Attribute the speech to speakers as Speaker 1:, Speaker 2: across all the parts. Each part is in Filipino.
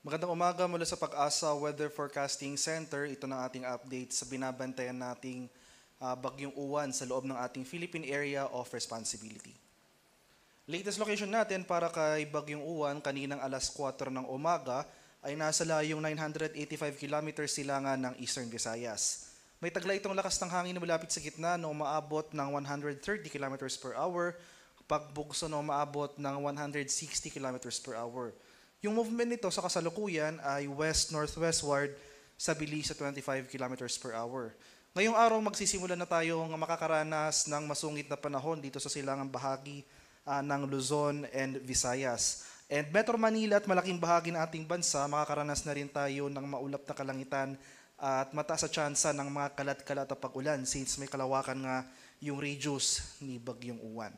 Speaker 1: Magandang umaga mula sa Pag-asa Weather Forecasting Center. Ito na ating update sa binabantayan nating bagyong uwan sa loob ng ating Philippine Area of Responsibility. Latest location natin para kay bagyong uwan kaninang alas 4 ng umaga ay nasa layong 985 kilometers silangan ng Eastern Visayas. May tagla itong lakas ng hangin na malapit sa gitna na umaabot ng 130 kilometers per hour, pagbugso na umaabot ng 160 kilometers per hour. Yung movement nito sa kasalukuyan ay west-northwestward sa bilis sa 25 kilometers per hour. Ngayong araw magsisimula na tayong makakaranas ng masungit na panahon dito sa silangang bahagi ng Luzon and Visayas. And Metro Manila at malaking bahagi ng ating bansa, makakaranas na rin tayo ng maulap na kalangitan at mataas sa tsansa ng mga kalat-kalat na pag-ulan since may kalawakan nga yung radius ni Bagyong Uwan.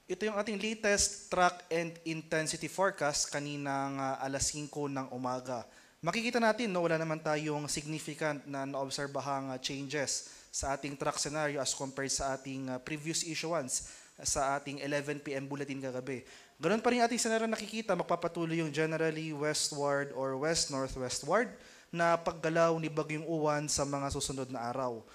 Speaker 1: Ito yung ating latest track and intensity forecast kaninang alas 5 ng umaga. Makikita natin, wala naman tayong significant na naobserbahang changes sa ating track scenario as compared sa ating previous issuance sa ating 11 p.m. bulletin kagabi. Ganun pa rin ating scenario nakikita, magpapatuloy yung generally westward or west-northwestward na paggalaw ni Bagyong Uwan sa mga susunod na araw.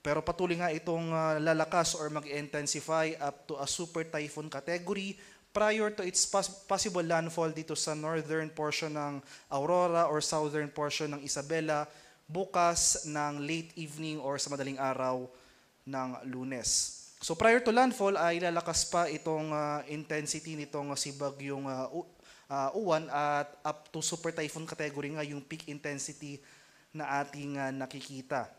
Speaker 1: Pero patuloy nga itong lalakas or mag-intensify up to a super typhoon category prior to its possible landfall dito sa northern portion ng Aurora or southern portion ng Isabela bukas ng late evening or sa madaling araw ng Lunes. So prior to landfall ay lalakas pa itong intensity nitong si Bagyong Uwan at up to super typhoon category nga yung peak intensity na ating nakikita.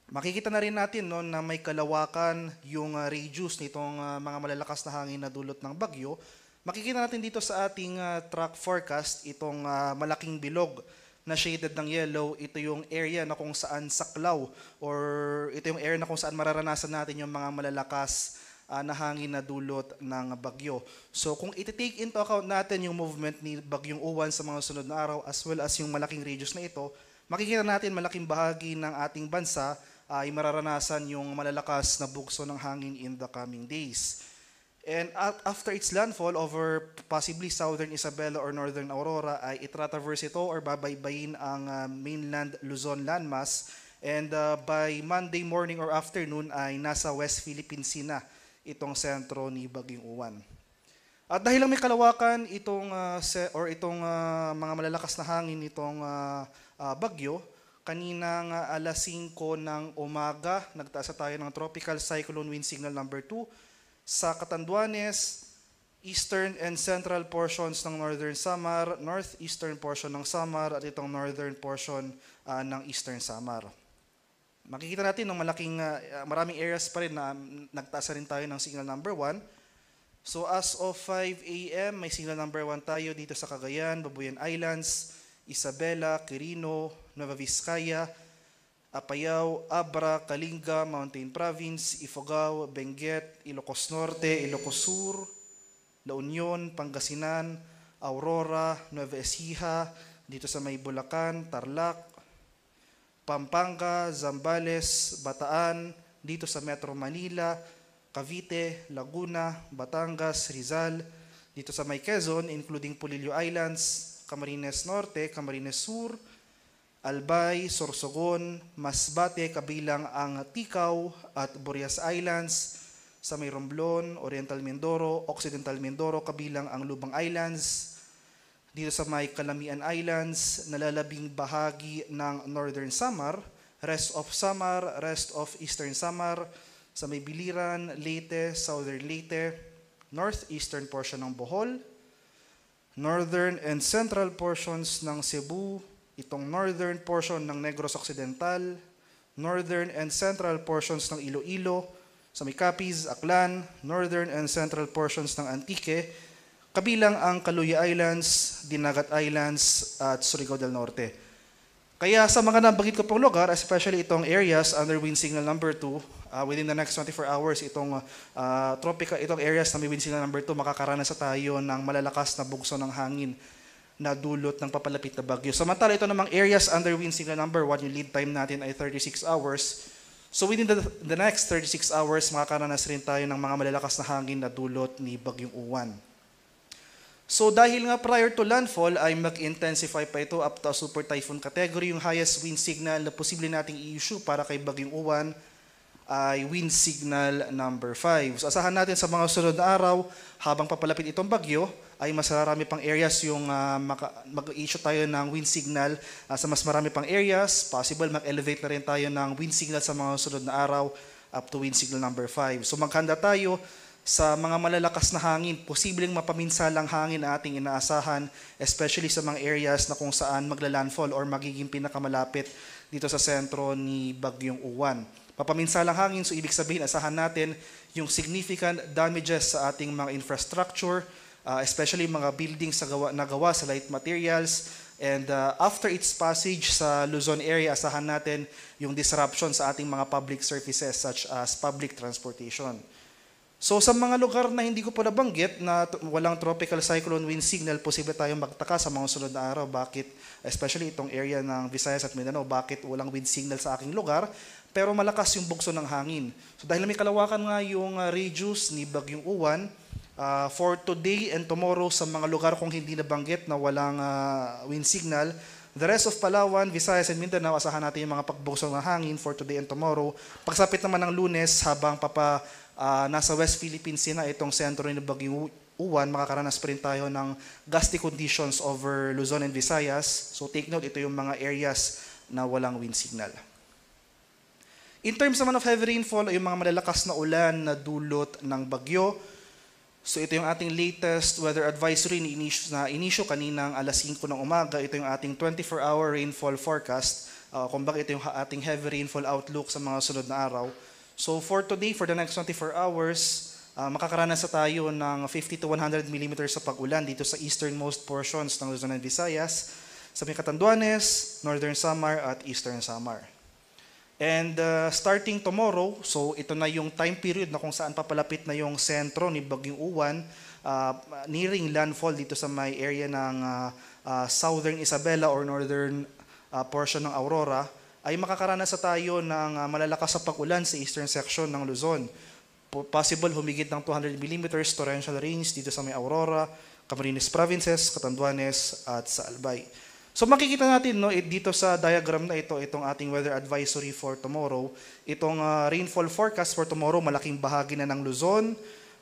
Speaker 1: Makikita na rin natin na may kalawakan yung radius nitong mga malalakas na hangin na dulot ng bagyo. Makikita natin dito sa ating track forecast itong malaking bilog na shaded ng yellow. Ito yung area na kung saan saklaw or ito yung area na kung saan mararanasan natin yung mga malalakas na hangin na dulot ng bagyo. So kung iti-take into account natin yung movement ni Bagyong Uwan sa mga sunod na araw as well as yung malaking radius na ito, makikita natin malaking bahagi ng ating bansa ay mararanasan yung malalakas na bugso ng hangin in the coming days. And after its landfall over possibly southern Isabela or northern Aurora, ay itratraverse ito or babaybayin ang mainland Luzon landmass. And by Monday morning or afternoon ay nasa West Philippine Sea na itong sentro ni Bagyong Uwan. At dahil lang may kalawakan itong mga malalakas na hangin nitong bagyo, kaninang alas 5 ng umaga, nagtaas tayo ng Tropical Cyclone Wind Signal number 2 sa Catanduanes, eastern and central portions ng Northern Samar, northeastern portion ng Samar, at itong northern portion ng Eastern Samar. Makikita natin ng maraming areas pa rin na nagtaas rin tayo ng signal number 1. So as of 5 a.m., may signal number 1 tayo dito sa Cagayan, Babuyan Islands, Isabela, Quirino, Nueva Vizcaya, Apayao, Abra, Kalinga, Mountain Province, Ifugao, Benguet, Ilocos Norte, Ilocos Sur, La Union, Pangasinan, Aurora, Nueva Ecija, dito sa may Bulacan, Tarlac, Pampanga, Zambales, Bataan, dito sa Metro Manila, Cavite, Laguna, Batangas, Rizal, dito sa may Quezon, including Polillo Islands, Camarines Norte, Camarines Sur, Albay, Sorsogon, Masbate, kabilang ang Ticao at Burias Islands, sa may Romblon, Oriental Mindoro, Occidental Mindoro, kabilang ang Lubang Islands, dito sa may Calamian Islands, nalalabing bahagi ng Northern Samar, rest of Samar, rest of Eastern Samar, sa may Biliran, Leyte, Southern Leyte, northeastern portion ng Bohol, northern and central portions ng Cebu, itong northern portion ng Negros Occidental, northern and central portions ng Iloilo, sa may Capiz, Aklan, northern and central portions ng Antique, kabilang ang Caluya Islands, Dinagat Islands, at Surigao del Norte. Kaya sa mga nabanggit ko pong lugar, especially itong areas under wind signal number 2, within the next 24 hours, itong areas na may wind signal number 2, makakaranas tayo ng malalakas na bugso ng hangin na dulot ng papalapit na bagyo. Samantala ito namang areas under wind signal number 1, yung lead time natin ay 36 hours. So within the next 36 hours, makakaranas rin tayo ng mga malalakas na hangin na dulot ni Bagyong Uwan. So dahil nga prior to landfall ay mag-intensify pa ito up to a super typhoon category, yung highest wind signal na posible nating i-issue para kay Bagyong Uwan ay wind signal number 5. So asahan natin sa mga sunod na araw, habang papalapit itong bagyo, ay mas marami pang areas yung mag-issue tayo ng wind signal sa mas marami pang areas. Possible mag-elevate na rin tayo ng wind signal sa mga sunod na araw up to wind signal number 5. So maghanda tayo sa mga malalakas na hangin, posibleng mapaminsalang hangin na ating inaasahan, especially sa mga areas na kung saan magla-landfall or magiging pinakamalapit dito sa sentro ni Bagyong Uwan. Papaminsalang hangin, so ibig sabihin, asahan natin yung significant damages sa ating mga infrastructure, especially mga buildings na gawa sa light materials, and after its passage sa Luzon area, asahan natin yung disruption sa ating mga public services such as public transportation. So sa mga lugar na hindi ko pa nabanggit na walang tropical cyclone wind signal, posible tayong magtaka sa mga sunod na araw. Bakit? Especially itong area ng Visayas at Mindanao, bakit walang wind signal sa aking lugar, pero malakas yung bugso ng hangin. So dahil may kalawakan nga yung radius ni Bagyong Uwan, for today and tomorrow sa mga lugar kung hindi nabanggit na walang wind signal, the rest of Palawan, Visayas and Mindanao, asahan natin yung mga pagbugso ng hangin for today and tomorrow. Pagsapit naman ng Lunes, habang nasa West Philippines na itong sentro ni Bagyong Uwan, makakaranas pa rin tayo ng gusty conditions over Luzon and Visayas. So take note, ito yung mga areas na walang wind signal. In terms naman of heavy rainfall, ay yung mga malalakas na ulan na dulot ng bagyo. So ito yung ating latest weather advisory na inisyo kaninang alas 5 ng umaga. Ito yung ating 24-hour rainfall forecast. Kumbaga ito yung ating heavy rainfall outlook sa mga sunod na araw. So for today, for the next 24 hours, makakaranas na tayo ng 50 to 100 millimeters sa pag-ulan dito sa easternmost portions ng Luzon and Visayas, sa may Catanduanes, Northern Samar at Eastern Samar. And starting tomorrow, so ito na yung time period na kung saan papalapit na yung sentro ni Bagyong Uwan, nearing landfall dito sa may area ng Southern Isabela or northern portion ng Aurora, ay makakaranas na tayo ng malalakas sa pag-ulan sa eastern section ng Luzon. Possible humigit ng 200 millimeters torrential rains dito sa may Aurora, Camarines Provinces, Catanduanes at sa Albay. So makikita natin dito sa diagram na ito, itong ating weather advisory for tomorrow, itong rainfall forecast for tomorrow, malaking bahagi na ng Luzon,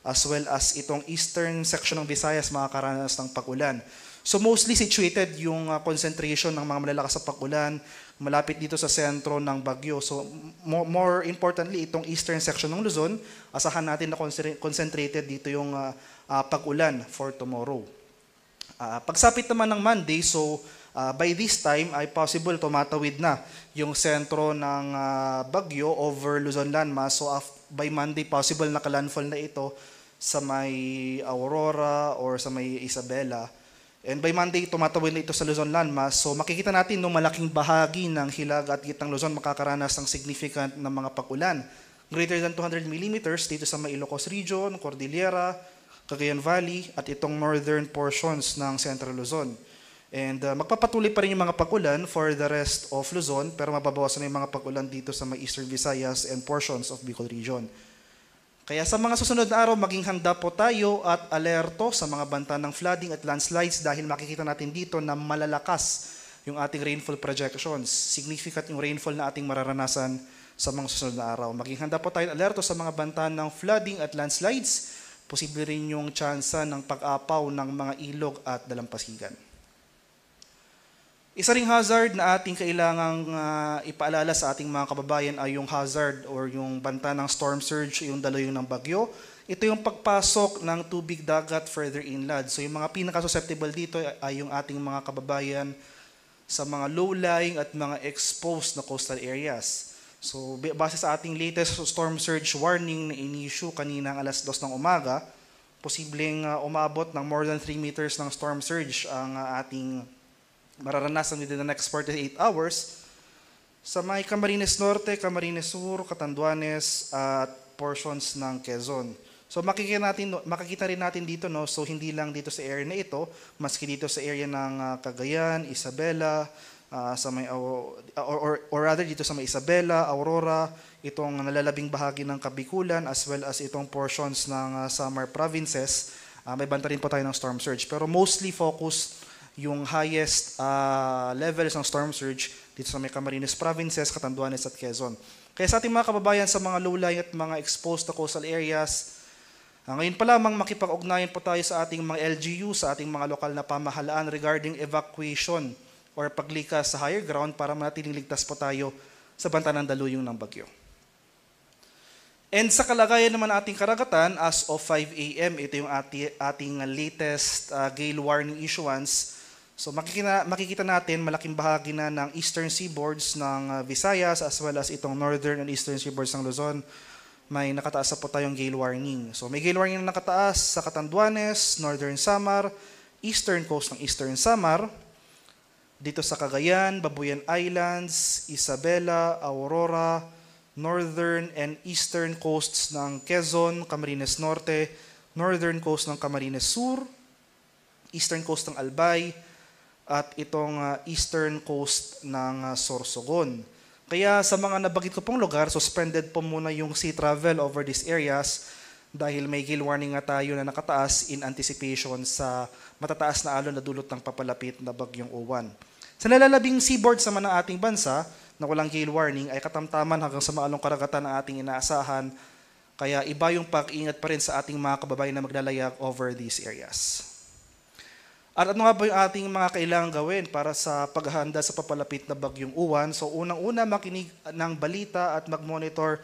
Speaker 1: as well as itong eastern section ng Visayas makakaranas ng pag-ulan. So mostly situated yung concentration ng mga malalakas sa pag-ulan, malapit dito sa sentro ng bagyo. So more importantly, itong eastern section ng Luzon, asahan natin na concentrated dito yung pag-ulan for tomorrow. Pagsapit naman ng Monday, so by this time ay possible tumatawid na yung sentro ng bagyo over Luzon landmass. So by Monday, possible nakalandfall na ito sa may Aurora or sa may Isabela. And by Monday, tumatawid na ito sa Luzon landmass. So makikita natin nung malaking bahagi ng Hilag at Gitnang Luzon makakaranas ng significant na mga pag-ulan. Greater than 200 millimeters dito sa may Ilocos Region, Cordillera, Cagayan Valley, at itong northern portions ng Central Luzon. And magpapatuloy pa rin yung mga pag-ulan for the rest of Luzon, pero mababawasan na yung mga pag-ulan dito sa may Eastern Visayas and portions of Bicol Region. Kaya sa mga susunod na araw, maging handa po tayo at alerto sa mga banta ng flooding at landslides dahil makikita natin dito na malalakas yung ating rainfall projections. Significant yung rainfall na ating mararanasan sa mga susunod na araw. Maging handa po tayo at alerto sa mga banta ng flooding at landslides. Posible rin yung tsansa ng pag-apaw ng mga ilog at dalampasigan. Isa ring hazard na ating kailangang ipaalala sa ating mga kababayan ay yung hazard or yung banta ng storm surge, yung daloy ng bagyo. Ito yung pagpasok ng tubig dagat further inland. So yung mga pinaka-susceptible dito ay yung ating mga kababayan sa mga low-lying at mga exposed na coastal areas. So base sa ating latest storm surge warning na in-issue kanina alas 2 ng umaga, posibleng umabot ng more than 3 meters ng storm surge ang ating mararanasan within the next 48 hours sa may Camarines Norte, Camarines Sur, Catanduanes at portions ng Quezon. So makikita rin natin dito, so hindi lang dito sa area na ito, maski dito sa area ng Cagayan, Isabela, sa may or rather dito sa may Isabela, Aurora, itong nalalabing bahagi ng Kabikulan as well as itong portions ng Samar Provinces May banta rin po tayo ng storm surge. Pero mostly focused yung highest levels ng storm surge dito sa may Camarines Provinces, Catanduanes at Quezon. Kaya sa ating mga kababayan sa mga low-lying at mga exposed na coastal areas, ngayon pa lamang makipag-ugnayan po tayo sa ating mga LGU, sa ating mga lokal na pamahalaan regarding evacuation or paglikas sa higher ground para manatiling ligtas po tayo sa banta ng daluyong ng bagyo. And sa kalagayan naman ating karagatan, as of 5 a.m., ito yung ating latest gale warning issuance. So makikita natin malaking bahagi na ng eastern seaboards ng Visayas as well as itong northern and eastern seaboards ng Luzon. May nakataas na po tayong gale warning. So may gale warning na nakataas sa Catanduanes, Northern Samar, eastern coast ng Eastern Samar, dito sa Cagayan, Babuyan Islands, Isabela, Aurora, northern and eastern coasts ng Quezon, Camarines Norte, northern coast ng Camarines Sur, eastern coast ng Albay, at itong eastern coast ng Sorsogon. Kaya sa mga nabanggit ko pong lugar, suspended po muna yung sea travel over these areas dahil may gale warning nga tayo na nakataas in anticipation sa matataas na alon na dulot ng papalapit na bagyong Uwan. Sa nalalabing seaboards naman ng ating bansa na walang gale warning ay katamtaman hanggang sa maalong karagatan ng ating inaasahan. Kaya iba yung pag-ingat pa rin sa ating mga kababayan na maglalayag over these areas. At ano nga ba yung ating mga kailangan gawin para sa paghahanda sa papalapit na bagyong Uwan? So unang-una makinig ng balita at mag-monitor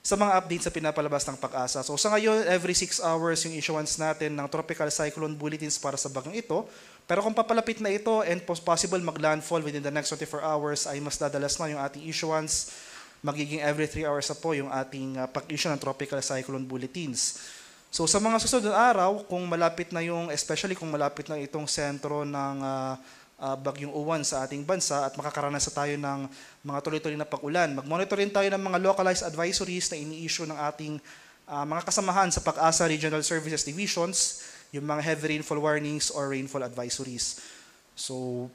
Speaker 1: sa mga updates sa pinapalabas ng Pag-asa. So sa ngayon, every 6 hours yung issuance natin ng tropical cyclone bulletins para sa bagyong ito. Pero kung papalapit na ito and possible mag-landfall within the next 24 hours ay mas dadalas na yung ating issuance. Magiging every 3 hours na po yung ating pag-issue ng tropical cyclone bulletins. So sa mga susunod na araw, kung malapit na yung, especially kung malapit na itong sentro ng bagyong Uwan sa ating bansa at makakaranas tayo ng mga tuloy-tuloy na pag-ulan, mag-monitor rin tayo ng mga localized advisories na ini-issue ng ating mga kasamahan sa Pag-asa Regional Services Divisions, yung mga heavy rainfall warnings or rainfall advisories. So,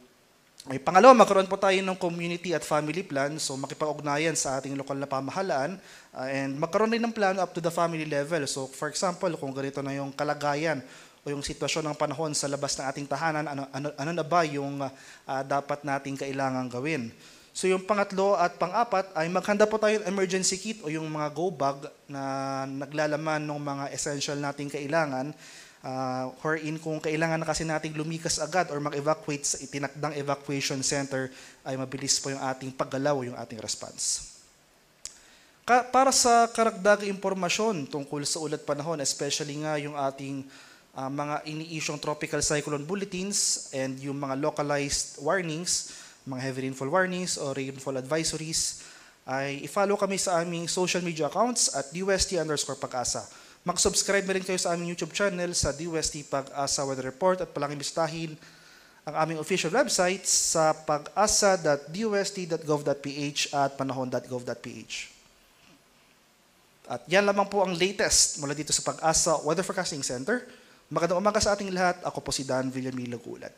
Speaker 1: may pangalawa, magkaroon po tayo ng community at family plan, so makipag-ugnayan sa ating lokal na pamahalaan, and magkaroon din ng plano up to the family level. So for example, kung ganito na yung kalagayan o yung sitwasyon ng panahon sa labas ng ating tahanan, ano na ba yung dapat nating kailangan gawin? So yung pangatlo at pang-apat ay maghanda po tayo ng emergency kit o yung mga go bag na naglalaman ng mga essential nating kailangan, wherein kung kailangan na kasi nating lumikas agad or mag-evacuate sa itinakdang evacuation center ay mabilis po yung ating paggalaw o yung ating response. Para sa karagdagang impormasyon tungkol sa ulat panahon, especially nga yung ating mga ini-issue'ng tropical cyclone bulletins and yung mga localized warnings, mga heavy rainfall warnings or rainfall advisories, ay i-follow kami sa aming social media accounts at DUST_Pag-asa. Mag-subscribe na rin kayo sa aming YouTube channel sa DUST Pag-asa Weather Report at palanging bisitahin ang aming official website sa pag-asa.dust.gov.ph at panahon.gov.ph. At yan lamang po ang latest mula dito sa Pag-asa Weather Forecasting Center. Magandang umaga sa ating lahat. Ako po si Dan Villamilo Gulat.